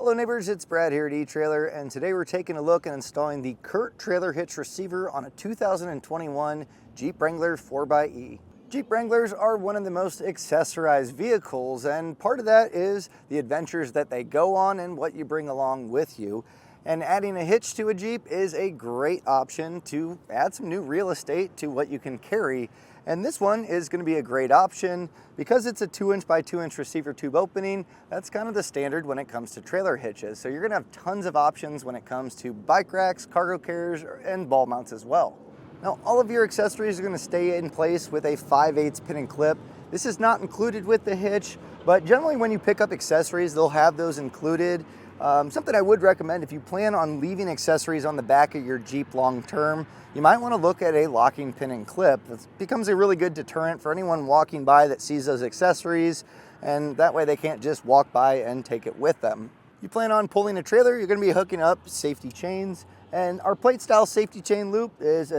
Hello neighbors, it's Brad here at eTrailer, and today we're taking a look at installing the CURT Trailer Hitch Receiver on a 2021 Jeep Wrangler 4xe. Jeep Wranglers are one of the most accessorized vehicles, and part of that is the adventures that they go on and what you bring along with you. And adding a hitch to a Jeep is a great option to add some new real estate to what you can carry. And this one is going to be a great option because it's a 2" by 2" receiver tube opening. That's kind of the standard when it comes to trailer hitches. So you're going to have tons of options when it comes to bike racks, cargo carriers, and ball mounts as well. Now, all of your accessories are going to stay in place with a 5/8 pin and clip. This is not included with the hitch, but generally when you pick up accessories, they'll have those included. Something I would recommend if you plan on leaving accessories on the back of your Jeep long term, you might want to look at a locking pin and clip. It becomes a really good deterrent for anyone walking by that sees those accessories, and that way they can't just walk by and take it with them. You plan on pulling a trailer, you're going to be hooking up safety chains, and our plate style safety chain loop is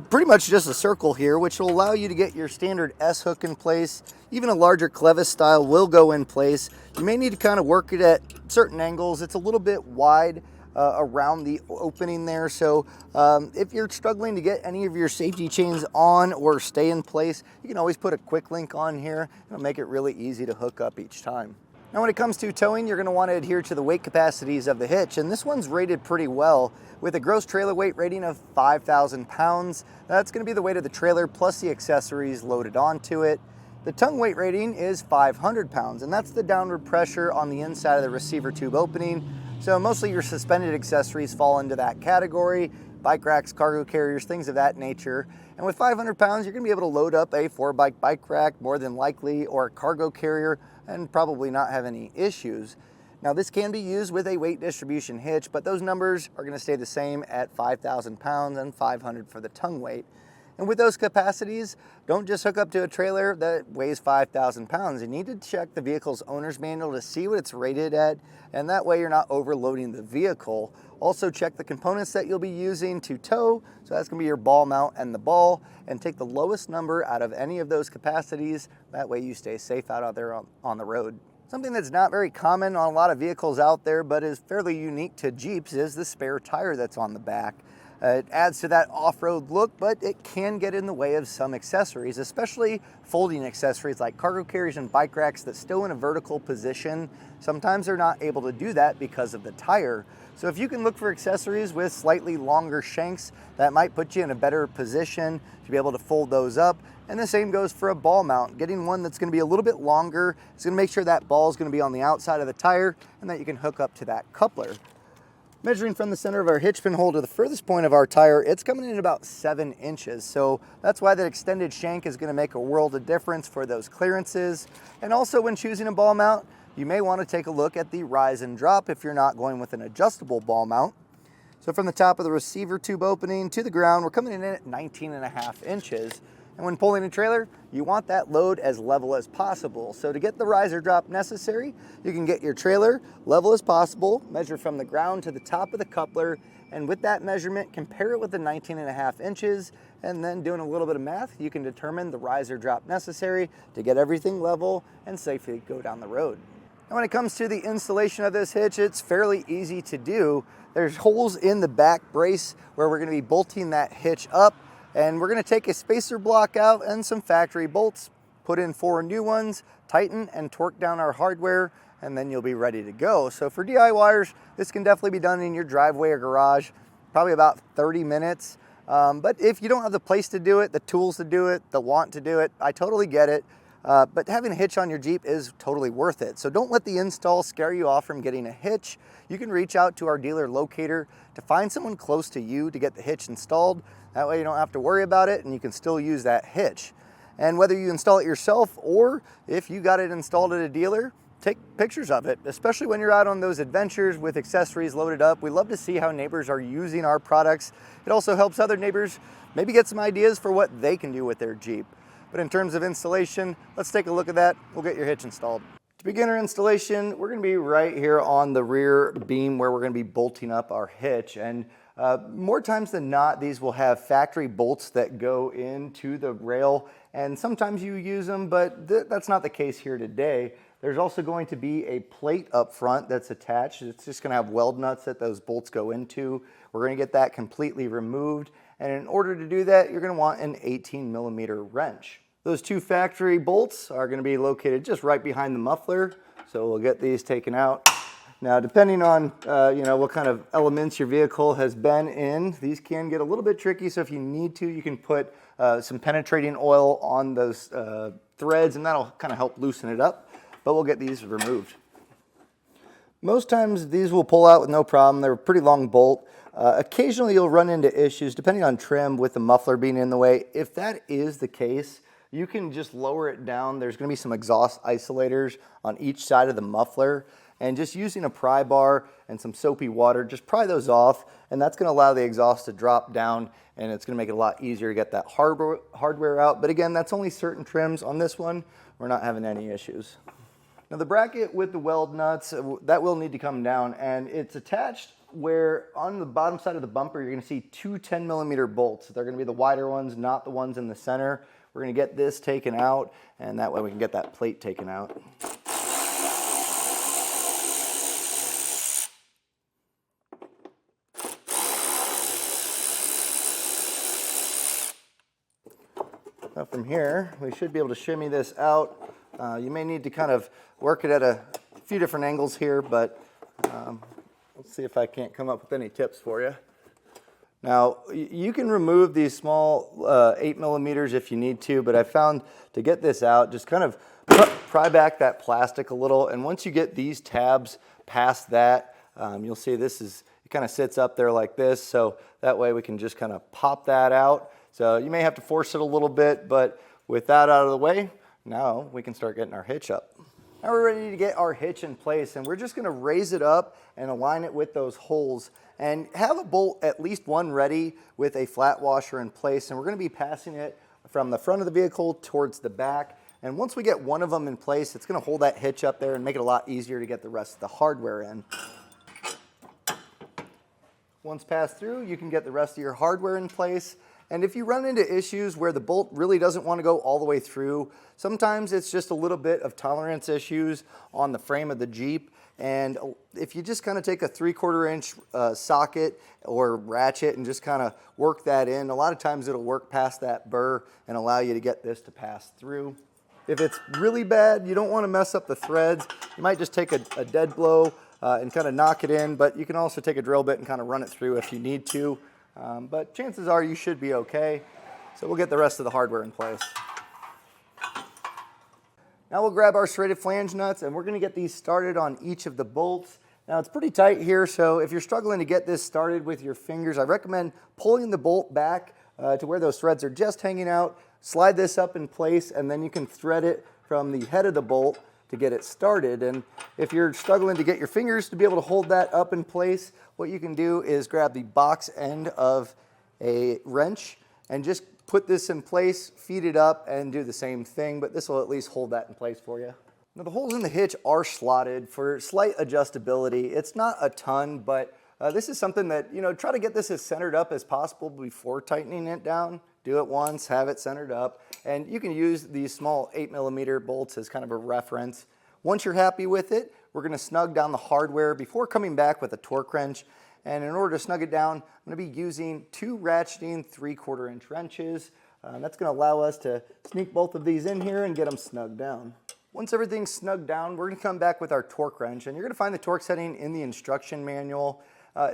pretty much just a circle here, which will allow you to get your standard S hook in place. Even a larger clevis style will go in place. You may need to kind of work it at certain angles. It's a little bit wide around the opening there, so if you're struggling to get any of your safety chains on or stay in place, you can always put a quick link on here. It'll make it really easy to hook up each time. Now when it comes to towing, you're going to want to adhere to the weight capacities of the hitch, and this one's rated pretty well with a gross trailer weight rating of 5,000 pounds. That's going to be the weight of the trailer plus the accessories loaded onto it. The tongue weight rating is 500 pounds, and that's the downward pressure on the inside of the receiver tube opening. So mostly your suspended accessories fall into that category, bike racks, cargo carriers, things of that nature. And with 500 pounds, you're going to be able to load up a 4x bike rack more than likely, or a cargo carrier, and probably not have any issues. Now this can be used with a weight distribution hitch, but those numbers are going to stay the same at 5,000 pounds and 500 for the tongue weight. And with those capacities, don't just hook up to a trailer that weighs 5,000 pounds. You need to check the vehicle's owner's manual to see what it's rated at, and that way you're not overloading the vehicle. Also check the components that you'll be using to tow, so that's going to be your ball mount and the ball, and take the lowest number out of any of those capacities. That way you stay safe out there on the road. Something that's not very common on a lot of vehicles out there, but is fairly unique to Jeeps, is the spare tire that's on the back. It adds to that off-road look, but it can get in the way of some accessories, especially folding accessories like cargo carriers and bike racks that stow in a vertical position. Sometimes they're not able to do that because of the tire. So if you can look for accessories with slightly longer shanks, that might put you in a better position to be able to fold those up. And the same goes for a ball mount. Getting one that's going to be a little bit longer is going to make sure that ball is going to be on the outside of the tire and that you can hook up to that coupler. Measuring from the center of our hitch pin hole to the furthest point of our tire, it's coming in about 7 inches. So that's why that extended shank is going to make a world of difference for those clearances. And also when choosing a ball mount, you may want to take a look at the rise and drop if you're not going with an adjustable ball mount. So from the top of the receiver tube opening to the ground, we're coming in at 19.5 inches. And when pulling a trailer, you want that load as level as possible. So to get the rise or drop necessary, you can get your trailer level as possible, measure from the ground to the top of the coupler, and with that measurement, compare it with the 19.5 inches, and then doing a little bit of math, you can determine the rise or drop necessary to get everything level and safely go down the road. And when it comes to the installation of this hitch, it's fairly easy to do. There's holes in the back brace where we're going to be bolting that hitch up. And we're going to take a spacer block out and some factory bolts, put in 4 new ones, tighten and torque down our hardware, and then you'll be ready to go. So for DIYers, this can definitely be done in your driveway or garage, probably about 30 minutes. But if you don't have the place to do it, the tools to do it, the want to do it, I totally get it. But having a hitch on your Jeep is totally worth it. So don't let the install scare you off from getting a hitch. You can reach out to our dealer locator to find someone close to you to get the hitch installed. That way you don't have to worry about it and you can still use that hitch. And whether you install it yourself or if you got it installed at a dealer, take pictures of it, especially when you're out on those adventures with accessories loaded up. We love to see how neighbors are using our products. It also helps other neighbors maybe get some ideas for what they can do with their Jeep. But in terms of installation, let's take a look at that. We'll get your hitch installed. To begin our installation, we're going to be right here on the rear beam where we're going to be bolting up our hitch. And more times than not, these will have factory bolts that go into the rail, and sometimes you use them, but that's not the case here today. There's also going to be a plate up front that's attached. It's just going to have weld nuts that those bolts go into. We're going to get that completely removed. And in order to do that, you're going to want an 18mm wrench. Those two factory bolts are going to be located just right behind the muffler. So we'll get these taken out. Now, depending on what kind of elements your vehicle has been in, these can get a little bit tricky. So if you need to, you can put some penetrating oil on those threads, and that'll kind of help loosen it up. But we'll get these removed. Most times these will pull out with no problem. They're a pretty long bolt. Occasionally you'll run into issues depending on trim with the muffler being in the way. If that is the case, you can just lower it down. There's going to be some exhaust isolators on each side of the muffler, and just using a pry bar and some soapy water, just pry those off, and that's going to allow the exhaust to drop down, and it's going to make it a lot easier to get that hardware out. But again, that's only certain trims. On this one, we're not having any issues. Now the bracket with the weld nuts, that will need to come down, and it's attached where on the bottom side of the bumper you're going to see two 10mm bolts. They're going to be the wider ones, not the ones in the center. We're going to get this taken out, and that way we can get that plate taken out. Now from here, we should be able to shimmy this out. You may need to kind of work it at a few different angles here, but let's see if I can't come up with any tips for you. Now, you can remove these small 8mm if you need to, but I found to get this out, just kind of pry back that plastic a little, and once you get these tabs past that, you'll see it kind of sits up there like this, so that way we can just kind of pop that out. So you may have to force it a little bit, but with that out of the way, now we can start getting our hitch up. Now we're ready to get our hitch in place, and we're just going to raise it up and align it with those holes, and have a bolt, at least one, ready with a flat washer in place, and we're going to be passing it from the front of the vehicle towards the back. And once we get one of them in place, it's going to hold that hitch up there and make it a lot easier to get the rest of the hardware in. Once passed through, you can get the rest of your hardware in place. And if you run into issues where the bolt really doesn't want to go all the way through, sometimes it's just a little bit of tolerance issues on the frame of the Jeep. And if you just kind of take a 3/4 inch socket or ratchet and just kind of work that in, a lot of times it'll work past that burr and allow you to get this to pass through. If it's really bad, you don't want to mess up the threads, you might just take a dead blow and kind of knock it in, but you can also take a drill bit and kind of run it through if you need to. But chances are you should be okay. So we'll get the rest of the hardware in place. Now we'll grab our serrated flange nuts, and we're going to get these started on each of the bolts. Now it's pretty tight here, so if you're struggling to get this started with your fingers, I recommend pulling the bolt back to where those threads are just hanging out. Slide this up in place, and then you can thread it from the head of the bolt to get it started. And if you're struggling to get your fingers to be able to hold that up in place, what you can do is grab the box end of a wrench and just put this in place, feed it up, and do the same thing, but this will at least hold that in place for you. Now the holes in the hitch are slotted for slight adjustability. It's not a ton, but this is something that, try to get this as centered up as possible before tightening it down. Do it once, have it centered up, and you can use these small 8mm bolts as kind of a reference. Once you're happy with it, we're going to snug down the hardware before coming back with a torque wrench. And in order to snug it down, I'm going to be using two ratcheting 3/4 inch wrenches. That's going to allow us to sneak both of these in here and get them snugged down. Once everything's snugged down, we're going to come back with our torque wrench, and you're going to find the torque setting in the instruction manual.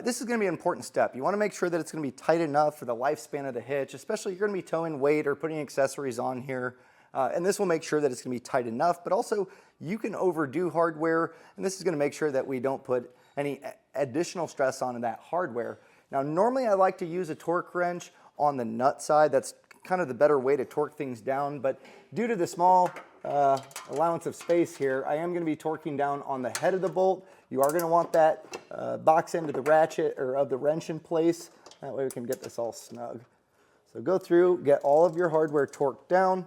This is going to be an important step. You want to make sure that it's going to be tight enough for the lifespan of the hitch, especially if you're going to be towing weight or putting accessories on here. And this will make sure that it's going to be tight enough, but also you can overdo hardware, and this is going to make sure that we don't put any additional stress on that hardware. Now, normally I like to use a torque wrench on the nut side. That's kind of the better way to torque things down, but due to the small allowance of space here, I am going to be torquing down on the head of the bolt. You are going to want that box end of the ratchet or of the wrench in place. That way we can get this all snug. So go through, get all of your hardware torqued down.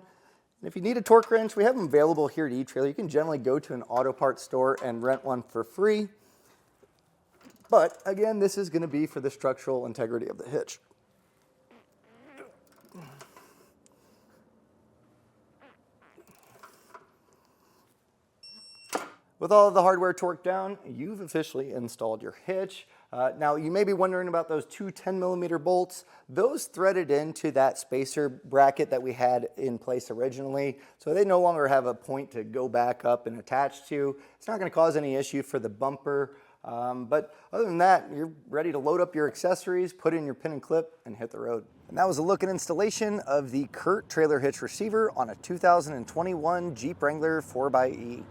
And if you need a torque wrench, we have them available here at eTrailer. You can generally go to an auto parts store and rent one for free. But again, this is going to be for the structural integrity of the hitch. With all of the hardware torqued down, you've officially installed your hitch. Now you may be wondering about those two 10mm bolts. Those threaded into that spacer bracket that we had in place originally, so they no longer have a point to go back up and attach to. It's not going to cause any issue for the bumper, but other than that, you're ready to load up your accessories, put in your pin and clip, and hit the road. And that was a look and installation of the CURT Trailer Hitch Receiver on a 2021 Jeep Wrangler 4xe.